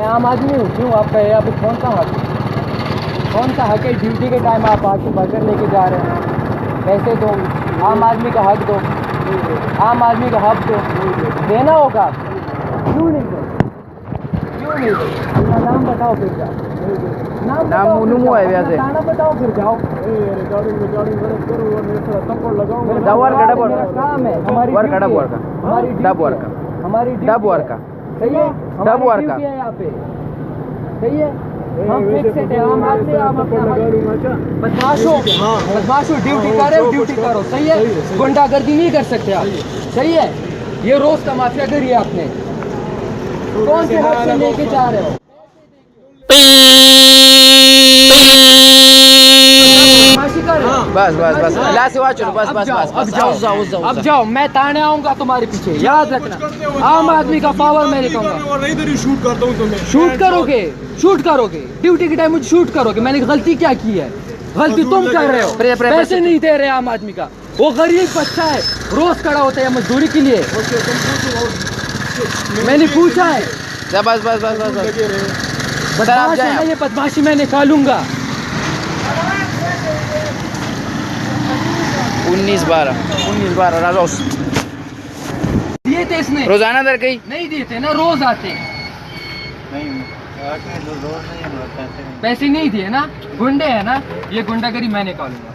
मैं आम आदमी हूँ, क्यों आप कहे आप कौन सा हक है? ड्यूटी के टाइम आप आके बर्गर लेके जा रहे हैं, पैसे दो, आम आदमी का हक दो, आम आदमी का हक दो, देना होगा। क्यों नहीं दो? अपना नाम बताओ फिर जाओ। नाम है वैसे नाम बताओ फिर जाओ। काम है हमारी डब वर्क का सही है, डब वर्क का यहाँ पे सही है। हम फिक्स है, हम आते हैं, बदमाशों ड्यूटी करो सही है। गुंडागर्दी नहीं कर सकते आप, सही है। ये रोज का माफिया करी है आपने, कौन से हक से लेके जा रहे हो? बस अब जाओ, मैं ताने आऊंगा तुम्हारे पीछे, याद रखना। आम आदमी का पावर मैं दिखाऊंगा। शूट करता हूँ तुम्हें। शूट करोगे ड्यूटी के टाइम मुझे शूट करोगे। मैंने गलती क्या की है? गलती तुम कर रहे हो, पैसे नहीं दे रहे आम आदमी का। वो गरीब बच्चा है, रोज खड़ा होता है मजदूरी के लिए। मैंने पूछा है, ये बदमाशी मैं निकालूंगा। 19-12 दिए थे इसने, रोजाना दर गई नहीं दिए थे ना, रोज आते पैसे नहीं दिए ना, गुंडे है ना, ये गुंडागरी मैं निकालूंगा।